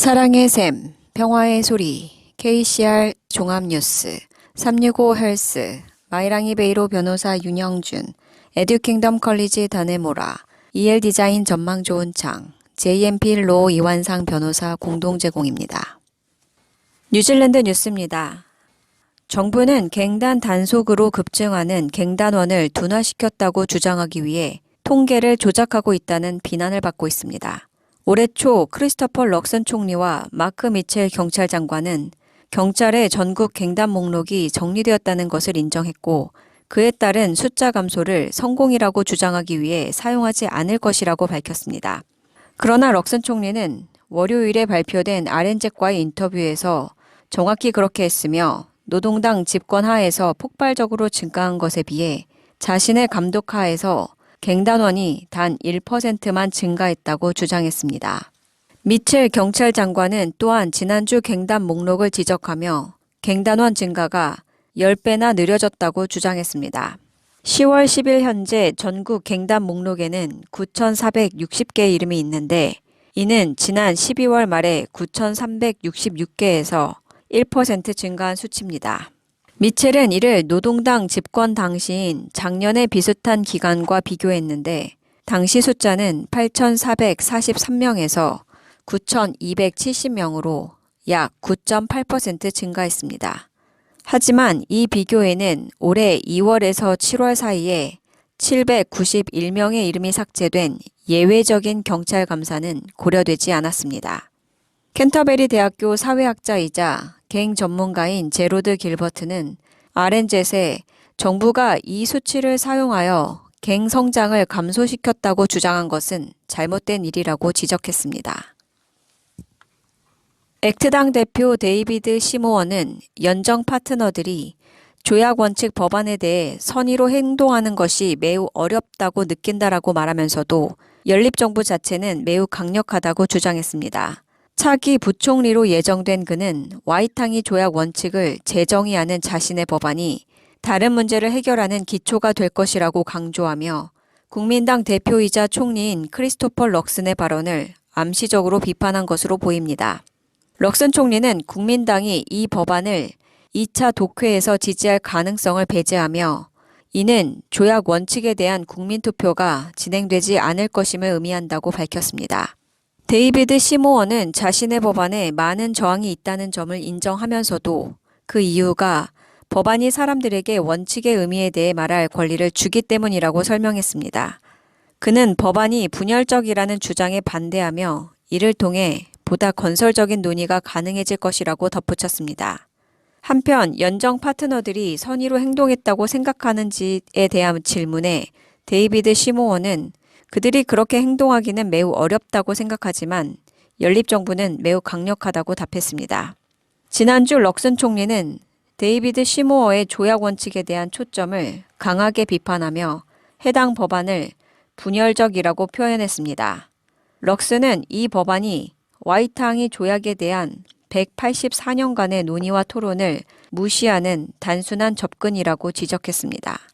사랑의 샘, 평화의 소리, KCR 종합뉴스, 365 헬스, 마이랑이 베이로 변호사 윤영준, 에듀킹덤 컬리지 다네모라, EL 디자인 전망 좋은 창, JMP 로 이완상 변호사 공동 제공입니다. 뉴질랜드 뉴스입니다. 정부는 갱단 단속으로 급증하는 갱단원을 둔화시켰다고 주장하기 위해 통계를 조작하고 있다는 비난을 받고 있습니다. 올해 초 크리스토퍼 럭슨 총리와 마크 미첼 경찰장관은 경찰의 전국 갱단 목록이 정리되었다는 것을 인정했고 그에 따른 숫자 감소를 성공이라고 주장하기 위해 사용하지 않을 것이라고 밝혔습니다. 그러나 럭슨 총리는 월요일에 발표된 RNZ과의 인터뷰에서 정확히 그렇게 했으며 노동당 집권 하에서 폭발적으로 증가한 것에 비해 자신의 감독 하에서 갱단원이 단 1%만 증가했다고 주장했습니다. 미첼 경찰장관은 또한 지난주 갱단 목록을 지적하며 갱단원 증가가 10배나 느려졌다고 주장했습니다. 10월 10일 현재 전국 갱단 목록에는 9,460개의 이름이 있는데 이는 지난 12월 말에 9,366개에서 1% 증가한 수치입니다. 미첼은 이를 노동당 집권 당시인 작년의 비슷한 기간과 비교했는데 당시 숫자는 8,443명에서 9,270명으로 약 9.8% 증가했습니다. 하지만 이 비교에는 올해 2월에서 7월 사이에 791명의 이름이 삭제된 예외적인 경찰 감사는 고려되지 않았습니다. 캔터베리 대학교 사회학자이자 갱 전문가인 제로드 길버트는 RNZ에 정부가 이 수치를 사용하여 갱 성장을 감소시켰다고 주장한 것은 잘못된 일이라고 지적했습니다. 액트당 대표 데이비드 시모어는 연정 파트너들이 조약 원칙 법안에 대해 선의로 행동하는 것이 매우 어렵다고 느낀다라고 말하면서도 연립정부 자체는 매우 강력하다고 주장했습니다. 차기 부총리로 예정된 그는 와이탕이 조약 원칙을 재정의하는 자신의 법안이 다른 문제를 해결하는 기초가 될 것이라고 강조하며 국민당 대표이자 총리인 크리스토퍼 럭슨의 발언을 암시적으로 비판한 것으로 보입니다. 럭슨 총리는 국민당이 이 법안을 2차 독회에서 지지할 가능성을 배제하며 이는 조약 원칙에 대한 국민투표가 진행되지 않을 것임을 의미한다고 밝혔습니다. 데이비드 시모어는 자신의 법안에 많은 저항이 있다는 점을 인정하면서도 그 이유가 법안이 사람들에게 원칙의 의미에 대해 말할 권리를 주기 때문이라고 설명했습니다. 그는 법안이 분열적이라는 주장에 반대하며 이를 통해 보다 건설적인 논의가 가능해질 것이라고 덧붙였습니다. 한편 연정 파트너들이 선의로 행동했다고 생각하는지에 대한 질문에 데이비드 시모어는 그들이 그렇게 행동하기는 매우 어렵다고 생각하지만 연립정부는 매우 강력하다고 답했습니다. 지난주 럭슨 총리는 데이비드 시모어의 조약 원칙에 대한 초점을 강하게 비판하며 해당 법안을 분열적이라고 표현했습니다. 럭슨은 이 법안이 와이탕이 조약에 대한 184년간의 논의와 토론을 무시하는 단순한 접근이라고 지적했습니다.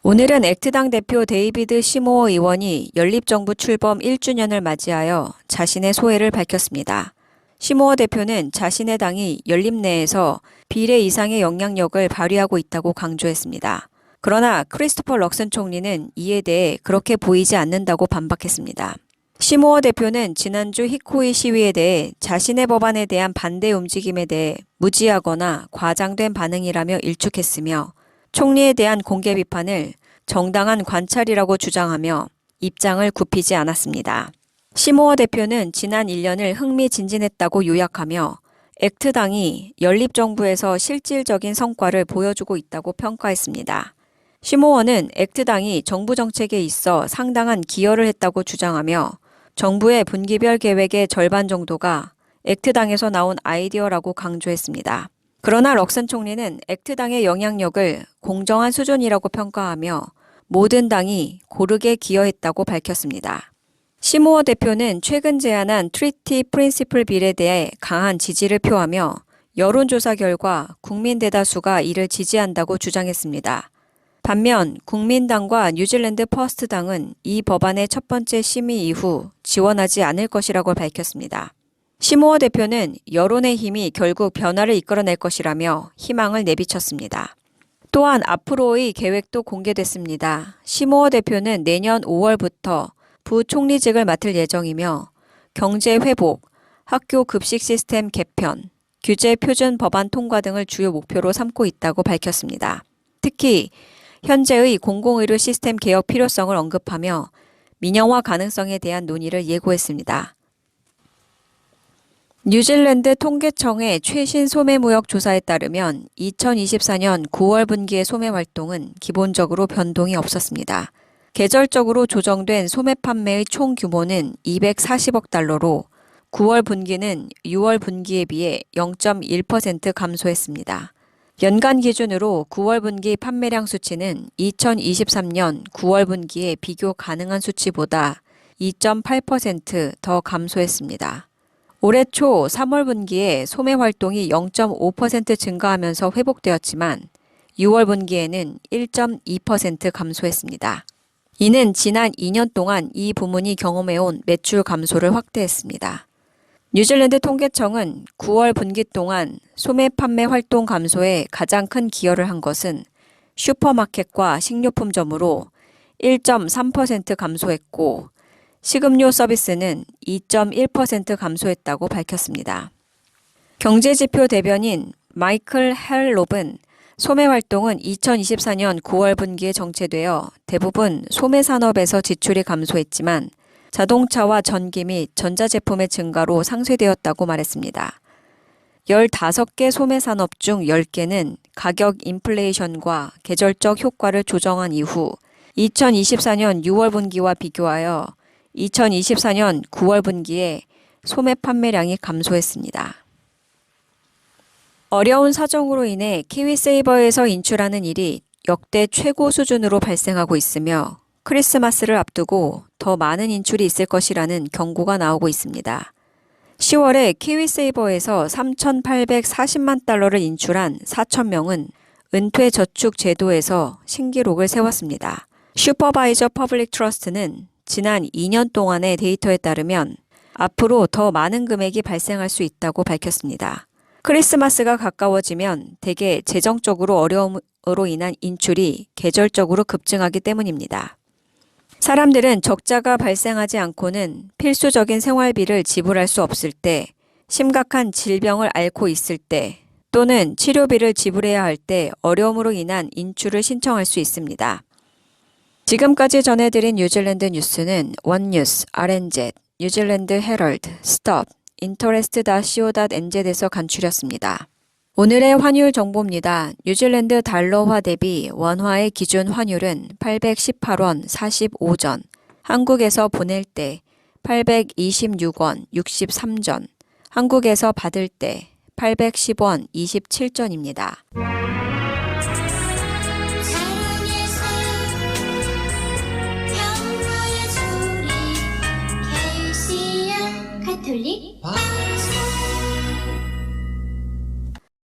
오늘은 액트당 대표 데이비드 시모어 의원이 연립정부 출범 1주년을 맞이하여 자신의 소회를 밝혔습니다. 시모어 대표는 자신의 당이 연립 내에서 비례 이상의 영향력을 발휘하고 있다고 강조했습니다. 그러나 크리스토퍼 럭슨 총리는 이에 대해 그렇게 보이지 않는다고 반박했습니다. 시모어 대표는 지난주 히코이 시위에 대해 자신의 법안에 대한 반대 움직임에 대해 무지하거나 과장된 반응이라며 일축했으며 총리에 대한 공개 비판을 정당한 관찰이라고 주장하며 입장을 굽히지 않았습니다. 시모어 대표는 지난 1년을 흥미진진했다고 요약하며 액트당이 연립정부에서 실질적인 성과를 보여주고 있다고 평가했습니다. 시모어는 액트당이 정부 정책에 있어 상당한 기여를 했다고 주장하며 정부의 분기별 계획의 절반 정도가 액트당에서 나온 아이디어라고 강조했습니다. 그러나 럭슨 총리는 액트당의 영향력을 공정한 수준이라고 평가하며 모든 당이 고르게 기여했다고 밝혔습니다. 시모어 대표는 최근 제안한 트리티 프린시플 빌에 대해 강한 지지를 표하며 여론조사 결과 국민 대다수가 이를 지지한다고 주장했습니다. 반면 국민당과 뉴질랜드 퍼스트당은 이 법안의 첫 번째 심의 이후 지원하지 않을 것이라고 밝혔습니다. 시모어 대표는 여론의 힘이 결국 변화를 이끌어낼 것이라며 희망을 내비쳤습니다. 또한 앞으로의 계획도 공개됐습니다. 시모어 대표는 내년 5월부터 부총리직을 맡을 예정이며 경제 회복, 학교 급식 시스템 개편, 규제 표준 법안 통과 등을 주요 목표로 삼고 있다고 밝혔습니다. 특히 현재의 공공의료 시스템 개혁 필요성을 언급하며 민영화 가능성에 대한 논의를 예고했습니다. 뉴질랜드 통계청의 최신 소매무역 조사에 따르면 2024년 9월 분기의 소매 활동은 기본적으로 변동이 없었습니다. 계절적으로 조정된 소매 판매의 총 규모는 240억 달러로 9월 분기는 6월 분기에 비해 0.1% 감소했습니다. 연간 기준으로 9월 분기 판매량 수치는 2023년 9월 분기에 비교 가능한 수치보다 2.8% 더 감소했습니다. 올해 초 3월 분기에 소매 활동이 0.5% 증가하면서 회복되었지만 6월 분기에는 1.2% 감소했습니다. 이는 지난 2년 동안 이 부문이 경험해온 매출 감소를 확대했습니다. 뉴질랜드 통계청은 9월 분기 동안 소매 판매 활동 감소에 가장 큰 기여를 한 것은 슈퍼마켓과 식료품점으로 1.3% 감소했고 식음료 서비스는 2.1% 감소했다고 밝혔습니다. 경제지표 대변인 마이클 헬롭은 소매 활동은 2024년 9월 분기에 정체되어 대부분 소매 산업에서 지출이 감소했지만 자동차와 전기 및 전자제품의 증가로 상쇄되었다고 말했습니다. 15개 소매 산업 중 10개는 가격 인플레이션과 계절적 효과를 조정한 이후 2024년 6월 분기와 비교하여 2024년 9월 분기에 소매 판매량이 감소했습니다. 어려운 사정으로 인해 키위세이버에서 인출하는 일이 역대 최고 수준으로 발생하고 있으며 크리스마스를 앞두고 더 많은 인출이 있을 것이라는 경고가 나오고 있습니다. 10월에 키위세이버에서 3,840만 달러를 인출한 4,000명은 은퇴 저축 제도에서 신기록을 세웠습니다. 슈퍼바이저 퍼블릭 트러스트는 지난 2년 동안의 데이터에 따르면 앞으로 더 많은 금액이 발생할 수 있다고 밝혔습니다. 크리스마스가 가까워지면 대개 재정적으로 어려움으로 인한 인출이 계절적으로 급증하기 때문입니다. 사람들은 적자가 발생하지 않고는 필수적인 생활비를 지불할 수 없을 때, 심각한 질병을 앓고 있을 때, 또는 치료비를 지불해야 할 때 어려움으로 인한 인출을 신청할 수 있습니다. 지금까지 전해드린 뉴질랜드 뉴스는 원뉴스, RNZ, 뉴질랜드 헤럴드, 스톱, interest.co.nz에서 간추렸습니다. 오늘의 환율 정보입니다. 뉴질랜드 달러화 대비 원화의 기준 환율은 818원 45전, 한국에서 보낼 때 826원 63전, 한국에서 받을 때 810원 27전입니다.